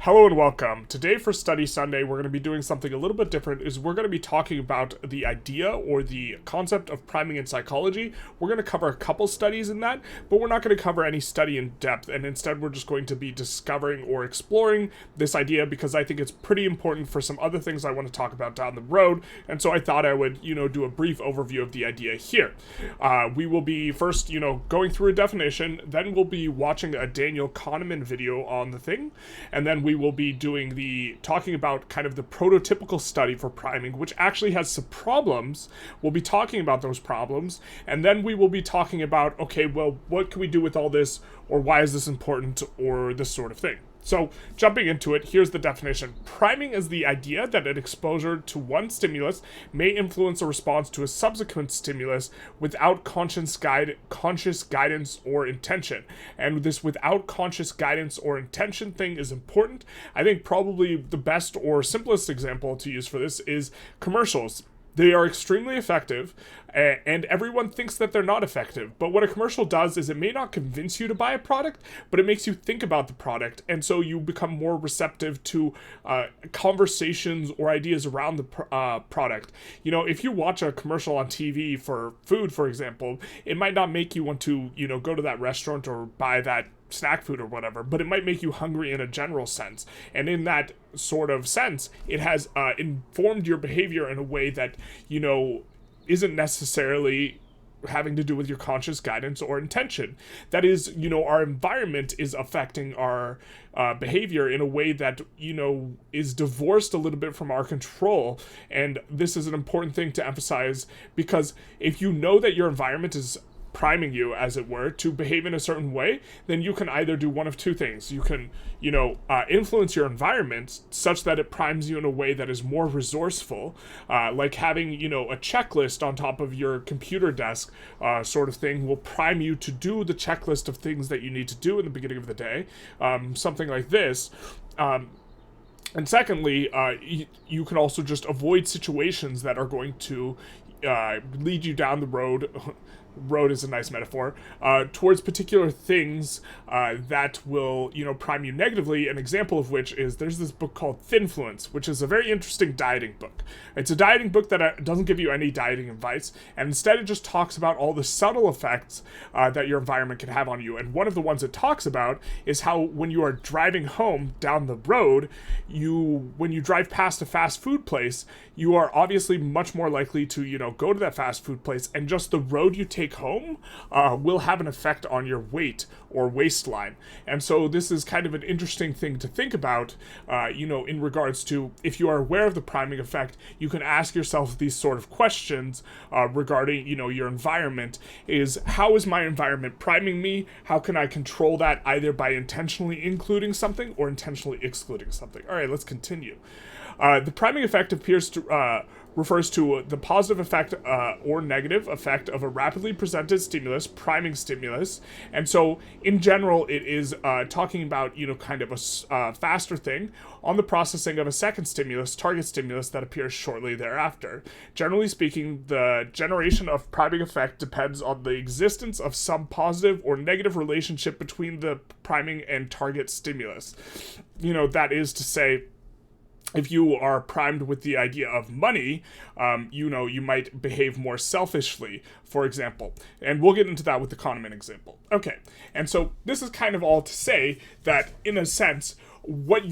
Hello and welcome. Today for Study Sunday, we're going to be doing something a little bit different. We're going to be talking about the idea or the concept of priming in psychology. We're going to cover a couple studies in that, but we're not going to cover any study in depth, and instead we're just going to be discovering or exploring this idea because I think it's pretty important for some other things I want to talk about down the road, and so I thought I would, do a brief overview of the idea here. We will be first, going through a definition, then we'll be watching a Daniel Kahneman video on the thing, and then we will be talking about kind of the prototypical study for priming, which actually has some problems. We'll be talking about those problems, and then we will be talking about, okay, well, what can we do with all this, or why is this important, or this sort of thing. So, jumping into it, here's the definition. Priming is the idea that an exposure to one stimulus may influence a response to a subsequent stimulus without conscious guidance or intention. And this without conscious guidance or intention thing is important. I think probably the best or simplest example to use for this is commercials. They are extremely effective, and everyone thinks that they're not effective. But what a commercial does is it may not convince you to buy a product, but it makes you think about the product, and so you become more receptive to conversations or ideas around the product. If you watch a commercial on TV for food, for example, it might not make you want to, go to that restaurant or buy that snack food or whatever, but it might make you hungry in a general sense. And in that sort of sense, it has informed your behavior in a way that, isn't necessarily having to do with your conscious guidance or intention. That is, our environment is affecting our behavior in a way that, is divorced a little bit from our control. And this is an important thing to emphasize, because if you know that your environment is priming you, as it were, to behave in a certain way, then you can either do one of two things. You can, influence your environment such that it primes you in a way that is more resourceful, like having, a checklist on top of your computer desk, sort of thing will prime you to do the checklist of things that you need to do in the beginning of the day, something like this. And secondly, you can also just avoid situations that are going to lead you down the road. Road is a nice metaphor, towards particular things that will, prime you negatively. An example of which is there's this book called Thinfluence, which is a very interesting dieting book. It's a dieting book that doesn't give you any dieting advice, and instead it just talks about all the subtle effects that your environment can have on you. And one of the ones it talks about is how when you are driving home down the road, when you drive past a fast food place, you are obviously much more likely to, go to that fast food place, and just the road you take home will have an effect on your weight or waistline. And so this is kind of an interesting thing to think about, in regards to, if you are aware of the priming effect, you can ask yourself these sort of questions regarding, your environment. How is my environment priming me? How can I control that, either by intentionally including something or intentionally excluding something? All right, let's continue. The priming effect refers to the positive effect or negative effect of a rapidly presented stimulus, priming stimulus. And so, in general, it is talking about, kind of a faster thing on the processing of a second stimulus, target stimulus, that appears shortly thereafter. Generally speaking, the generation of priming effect depends on the existence of some positive or negative relationship between the priming and target stimulus. That is to say, if you are primed with the idea of money, you might behave more selfishly, for example. And we'll get into that with the Kahneman example. Okay, and so this is kind of all to say that, in a sense, what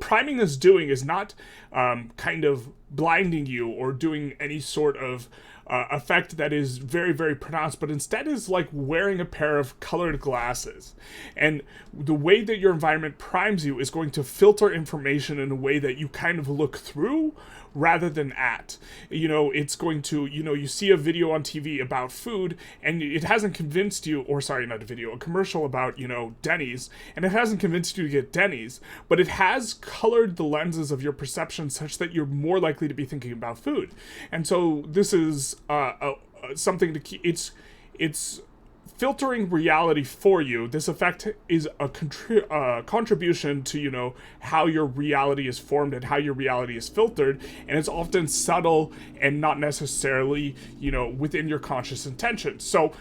priming is doing is not kind of blinding you or doing any sort of effect that is very, very pronounced, but instead is like wearing a pair of colored glasses. And the way that your environment primes you is going to filter information in a way that you kind of look through rather than at. It's going to, you see a video on TV about food, and it hasn't convinced you, or sorry, not a video, a commercial about, Denny's, and it hasn't convinced you to get Denny's, but it has colored the lenses of your perception such that you're more likely to be thinking about food. And so this is something to keep, it's filtering reality for you. This effect is a contribution to, how your reality is formed and how your reality is filtered, and it's often subtle and not necessarily, within your conscious intention. So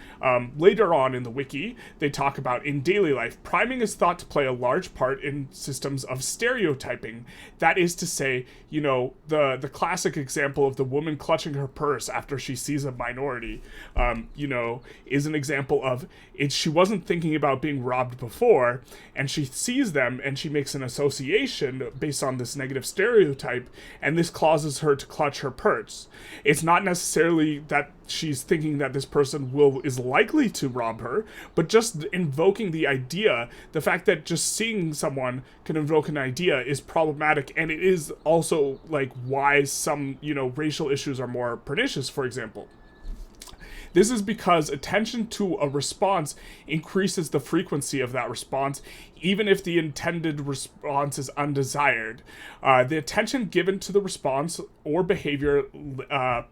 later on in the wiki, they talk about in daily life, priming is thought to play a large part in systems of stereotyping. That is to say, the classic example of the woman clutching her purse after she sees a minority, is an example of she wasn't thinking about being robbed before, and she sees them and she makes an association based on this negative stereotype, and this causes her to clutch her purse. It's not necessarily that she's thinking that this person is likely to rob her, but just invoking the idea, the fact that just seeing someone can invoke an idea is problematic, and it is also like why some, racial issues are more pernicious, for example. This is because attention to a response increases the frequency of that response, even if the intended response is undesired. The attention given to the response or behavior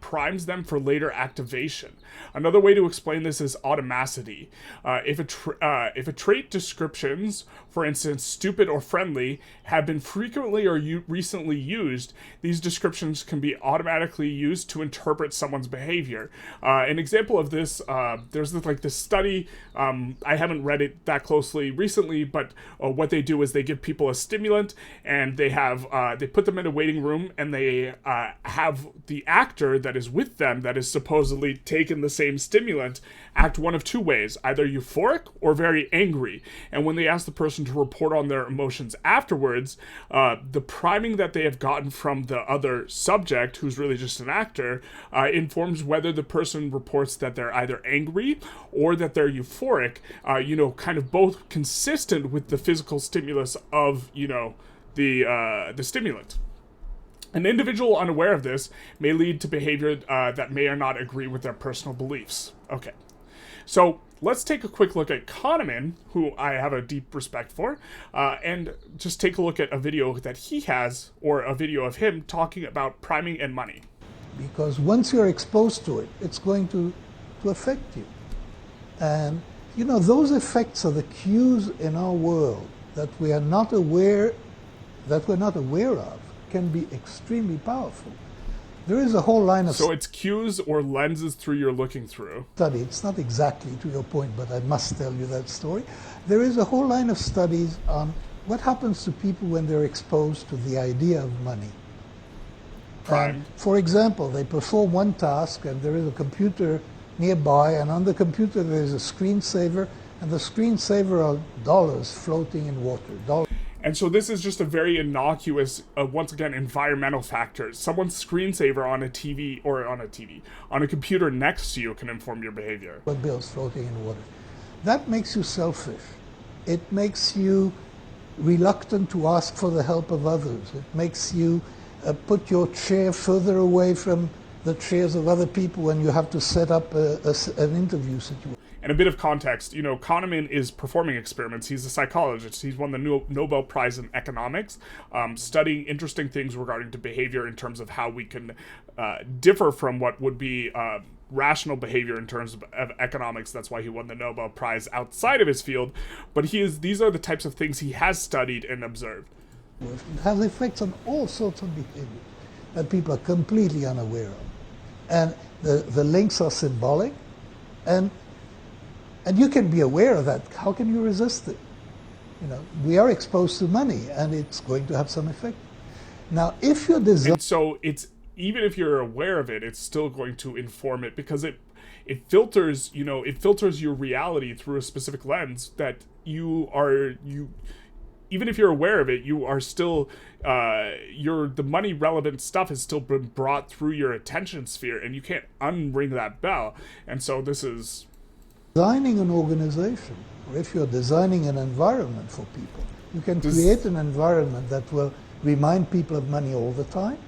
primes them for later activation. Another way to explain this is automaticity. If a trait descriptions, for instance, stupid or friendly, have been frequently or recently used, these descriptions can be automatically used to interpret someone's behavior. An example of this, there's this study, I haven't read it that closely recently, but what they do is they give people a stimulant, and they put them in a waiting room, and they have the actor that is with them, that is supposedly taken the same stimulant, act one of two ways, either euphoric or very angry. And when they ask the person to report on their emotions afterwards, the priming that they have gotten from the other subject, who's really just an actor, informs whether the person reports that they're either angry or that they're euphoric, kind of both consistent with the physical stimulus of, the stimulant. An individual unaware of this may lead to behavior that may or not agree with their personal beliefs. Okay, so let's take a quick look at Kahneman, who I have a deep respect for, and just take a look at a video that he has, or a video of him talking about priming and money. Because once you're exposed to it, it's going to affect you. And, those effects are the cues in our world that we're not aware of, can be extremely powerful. There is a whole line of... So it's cues or lenses through you're looking through. Study. It's not exactly to your point, but I must tell you that story. There is a whole line of studies on what happens to people when they're exposed to the idea of money. Prime. For example, they perform one task, and there is a computer nearby, and on the computer there is a screensaver, and the screensaver are dollars floating in water. And so this is just a very innocuous, once again, environmental factor. Someone's screensaver on a computer next to you can inform your behavior. Bills floating in water. That makes you selfish. It makes you reluctant to ask for the help of others. It makes you put your chair further away from the chairs of other people when you have to set up an interview situation. And a bit of context, Kahneman is performing experiments. He's a psychologist. He's won the Nobel Prize in economics, studying interesting things regarding to behavior in terms of how we can differ from what would be rational behavior in terms of economics. That's why he won the Nobel Prize outside of his field. But these are the types of things he has studied and observed. It has effects on all sorts of behavior that people are completely unaware of. And the links are symbolic, and you can be aware of that. How can you resist it? We are exposed to money, and it's going to have some effect. Now, if you're and so it's, even if you're aware of it, it's still going to inform it, because it filters, it filters your reality through a specific lens that even if you're aware of it, you are still, the money relevant stuff has still been brought through your attention sphere, and you can't unring that bell. And so this is... Designing an organization, or if you're designing an environment for people, you can create an environment that will remind people of money all the time.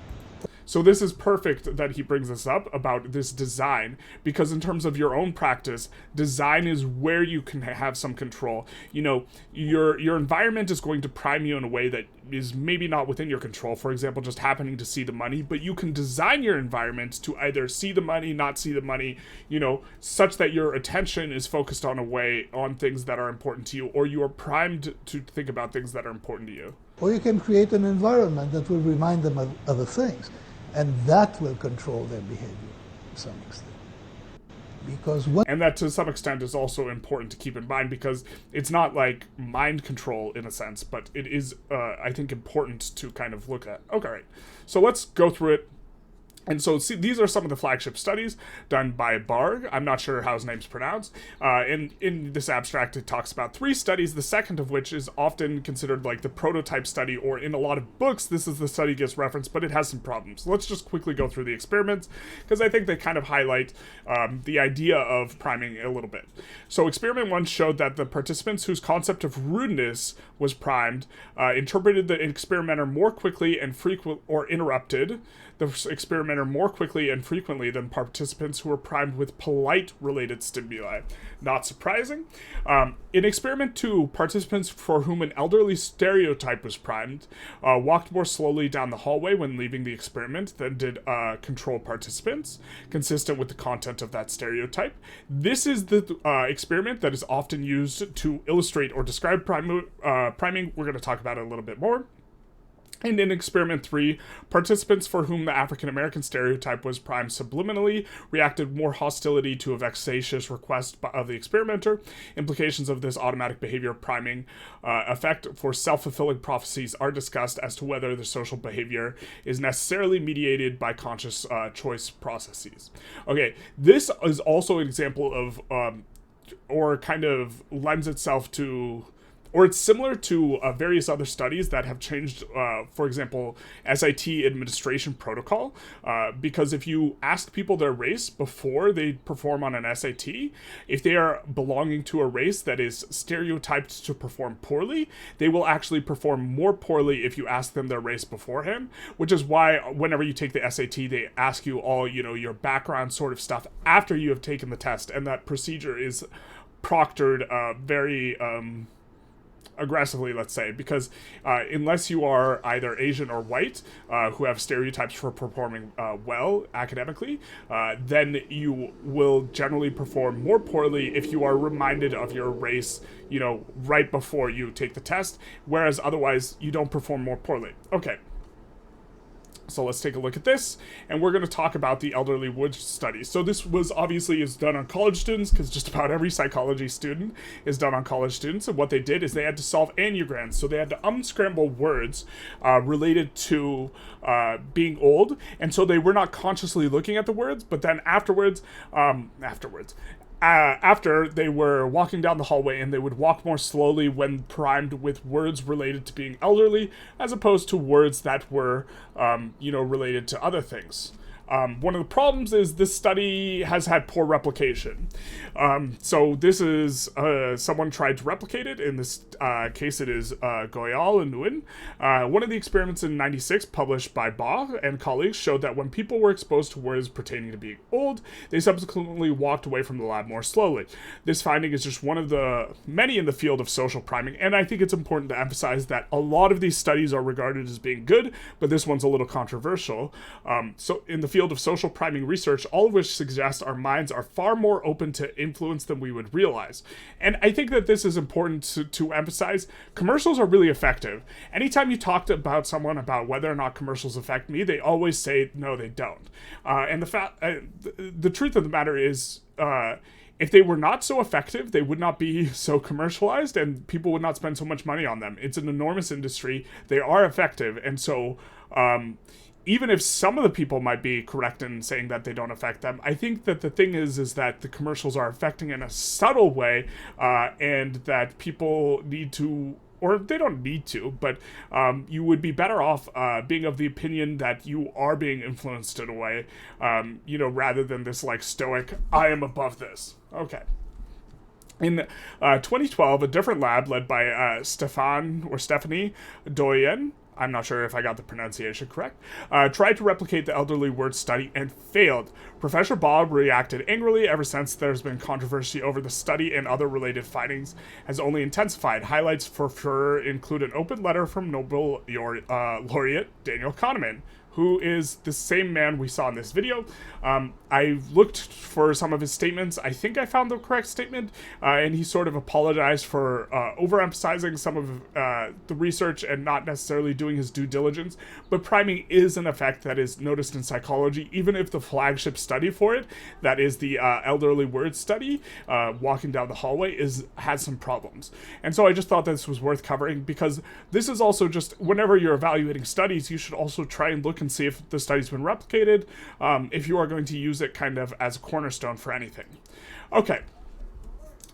So this is perfect that he brings this up about this design, because in terms of your own practice, design is where you can have some control. You know, your environment is going to prime you in a way that is maybe not within your control. For example, just happening to see the money, but you can design your environment to either see the money, not see the money, you know, such that your attention is focused on things that are important to you, or you are primed to think about things that are important to you. Or you can create an environment that will remind them of other things, and that will control their behavior to some extent. And that to some extent is also important to keep in mind, because it's not like mind control in a sense, but it is, I think, important to kind of look at. Okay, right. So let's go through it. And so these are some of the flagship studies done by Barg. I'm not sure how his name's pronounced. In this abstract, it talks about 3 studies, the second of which is often considered like the prototype study, or in a lot of books, this is the study gets referenced, but it has some problems. Let's just quickly go through the experiments, because I think they kind of highlight the idea of priming a little bit. So experiment 1 showed that the participants whose concept of rudeness was primed interpreted the experimenter more quickly and interrupted the experimenter more quickly and frequently than participants who were primed with polite-related stimuli. Not surprising. In experiment 2, participants for whom an elderly stereotype was primed walked more slowly down the hallway when leaving the experiment than did control participants, consistent with the content of that stereotype. This is the experiment that is often used to illustrate or describe priming. We're going to talk about it a little bit more. And in experiment 3, participants for whom the African American stereotype was primed subliminally reacted more hostility to a vexatious request of the experimenter. Implications of this automatic behavior priming effect for self-fulfilling prophecies are discussed as to whether the social behavior is necessarily mediated by conscious choice processes. Okay, this is also an example of, or kind of lends itself to, or it's similar to various other studies that have changed, for example, SAT administration protocol, because if you ask people their race before they perform on an SAT, if they are belonging to a race that is stereotyped to perform poorly, they will actually perform more poorly if you ask them their race beforehand, which is why whenever you take the SAT, they ask you all, you know, your background sort of stuff after you have taken the test, and that procedure is proctored very aggressively, let's say, because unless you are either Asian or white, who have stereotypes for performing well academically, then you will generally perform more poorly if you are reminded of your race, you know, right before you take the test, whereas otherwise you don't perform more poorly. Okay. So let's take a look at this, and we're going to talk about the elderly Woods study. So this was obviously is done on college students, because just about every psychology student is done on college students. And what they did is they had to solve anagrams. So they had to unscramble words related to being old, and so they were not consciously looking at the words, but then after they were walking down the hallway, and they would walk more slowly when primed with words related to being elderly, as opposed to words that were, related to other things. One of the problems is this study has had poor replication. So this is, someone tried to replicate it. In this case, it is Goyal and Nguyen. One of the experiments in '96 published by Ba and colleagues showed that when people were exposed to words pertaining to being old, they subsequently walked away from the lab more slowly. This finding is just one of the many in the field of social priming, and I think it's important to emphasize that a lot of these studies are regarded as being good, but this one's a little controversial. So in the field of social priming research, all of which suggests our minds are far more open to influence than we would realize. And I think that this is important to emphasize. Commercials are really effective. Anytime you talk about someone about whether or not commercials affect me, they always say, no, they don't. And the truth of the matter is, if they were not so effective, they would not be so commercialized, and people would not spend so much money on them. It's an enormous industry. They are effective, and so even if some of the people might be correct in saying that they don't affect them, I think that the thing is that the commercials are affecting in a subtle way, and that people need to, or they don't need to, but you would be better off being of the opinion that you are being influenced in a way, rather than this like stoic, I am above this. Okay. In 2012, a different lab led by Stephanie Doyen I'm not sure if I got the pronunciation correct, tried to replicate the elderly word study and failed. Professor Bob reacted angrily. Ever since, there's been controversy over the study, and other related findings has only intensified. Highlights for sure include an open letter from Nobel laureate Daniel Kahneman, who is the same man we saw in this video. I looked for some of his statements. I think I found the correct statement, and he sort of apologized for overemphasizing some of the research and not necessarily doing his due diligence. But priming is an effect that is noticed in psychology, even if the flagship study for it, that is the elderly word study, walking down the hallway, has some problems. And so I just thought this was worth covering, because this is also just, whenever you're evaluating studies, you should also try and look and see if the study's been replicated, if you are going to use it kind of as a cornerstone for anything. Okay.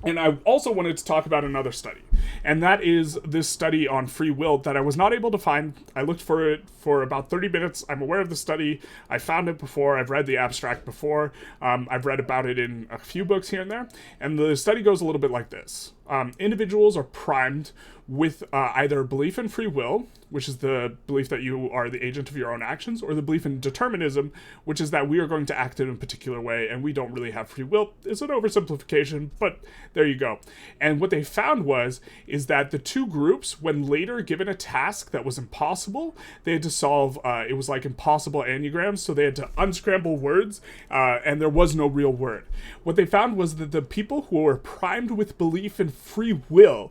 And I also wanted to talk about another study, and that is this study on free will that I was not able to find. I looked for it for about 30 minutes. I'm aware of the study. I found it before. I've read the abstract before. I've read about it in a few books here and there. And the study goes a little bit like this. Individuals are primed with either belief in free will, which is the belief that you are the agent of your own actions, or the belief in determinism, which is that we are going to act in a particular way and we don't really have free will. It's an oversimplification, but there you go. And what they found is that the two groups, when later given a task that was impossible, they had to solve, it was like impossible anagrams, so they had to unscramble words, and there was no real word. What they found was that the people who were primed with belief in free will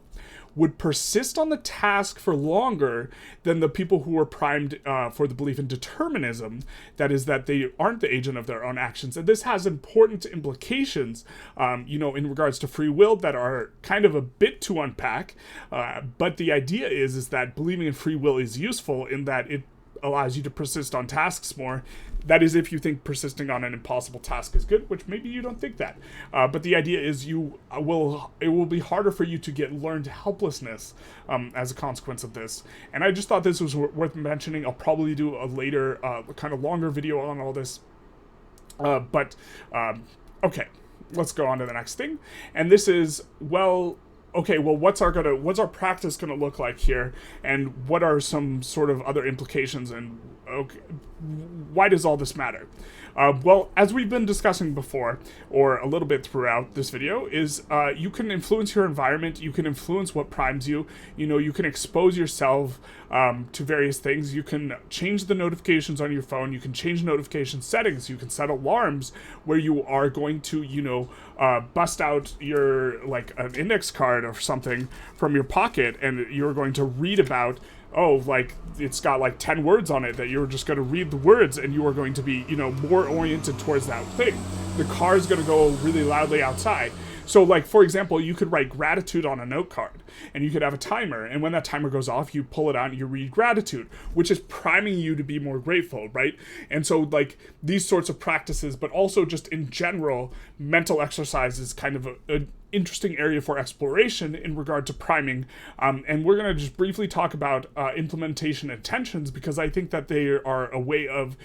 would persist on the task for longer than the people who were primed for the belief in determinism, that is, that they aren't the agent of their own actions. And this has important implications, in regards to free will that are kind of a bit to unpack. But the idea is that believing in free will is useful in that it allows you to persist on tasks more. That is, if you think persisting on an impossible task is good, which maybe you don't think that. But the idea is it will be harder for you to get learned helplessness as a consequence of this. And I just thought this was worth mentioning. I'll probably do a later, kind of longer video on all this. Okay, let's go on to the next thing. And this is, what's our practice gonna look like here, and what are some sort of other implications, and why does all this matter? As we've been discussing before, or a little bit throughout this video, is you can influence your environment, you can influence what primes you, you can expose yourself to various things, you can change the notifications on your phone, you can change notification settings, you can set alarms where you are going to, bust out your, like, an index card or something from your pocket, and you're going to read about, it's got like 10 words on it that you're just going to read the words, and you are going to be, more oriented towards that thing. The car is going to go really loudly outside. So, like, for example, you could write gratitude on a note card, and you could have a timer, and when that timer goes off, you pull it out and you read gratitude, which is priming you to be more grateful, right? And so, like, these sorts of practices, but also just in general, mental exercise is kind of an interesting area for exploration in regard to priming. And we're going to just briefly talk about implementation intentions, because I think that they are a way of,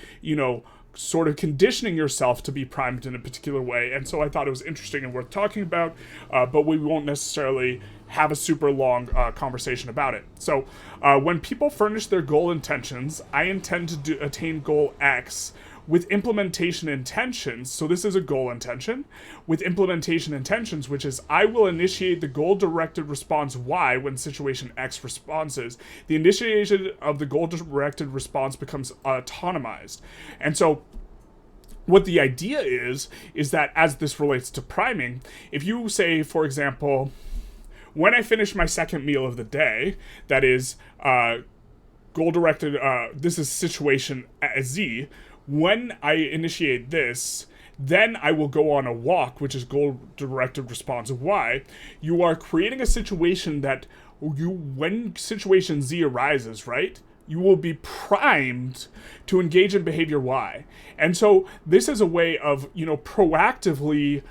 sort of conditioning yourself to be primed in a particular way. And so I thought it was interesting and worth talking about, but we won't necessarily have a super long conversation about it. So when people furnish their goal intentions, I intend to attain goal X with implementation intentions. So this is a goal intention with implementation intentions, which is I will initiate the goal-directed response Y when situation X responses. The initiation of the goal-directed response becomes autonomized. And so what the idea is that as this relates to priming, if you say, for example, when I finish my second meal of the day, that is goal-directed, this is situation Z, when I initiate this, then I will go on a walk, which is goal-directed response of Y. You are creating a situation that when situation Z arises, right, you will be primed to engage in behavior Y. And so this is a way of, proactively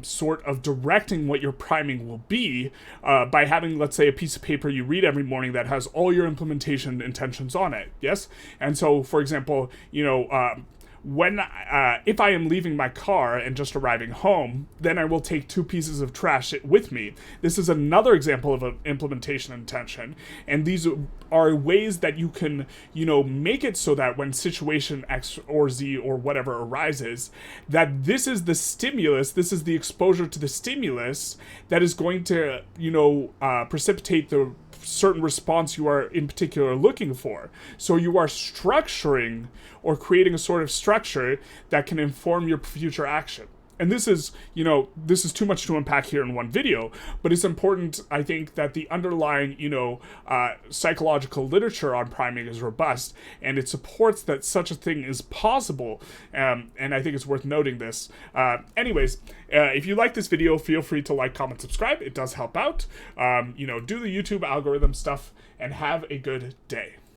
sort of directing what your priming will be by having, let's say, a piece of paper you read every morning that has all your implementation intentions on it, yes? And so, for example, when if I am leaving my car and just arriving home, then I will take 2 pieces of trash with me. This is another example of an implementation intention, and these are ways that you can, make it so that when situation X or Z or whatever arises, that this is the stimulus, this is the exposure to the stimulus that is going to, precipitate the certain response you are in particular looking for. So you are structuring or creating a sort of structure that can inform your future action. And this is too much to unpack here in one video, but it's important, I think, that the underlying, psychological literature on priming is robust, and it supports that such a thing is possible, and I think it's worth noting this. Anyways, if you like this video, feel free to like, comment, subscribe. It does help out. Do the YouTube algorithm stuff, and have a good day.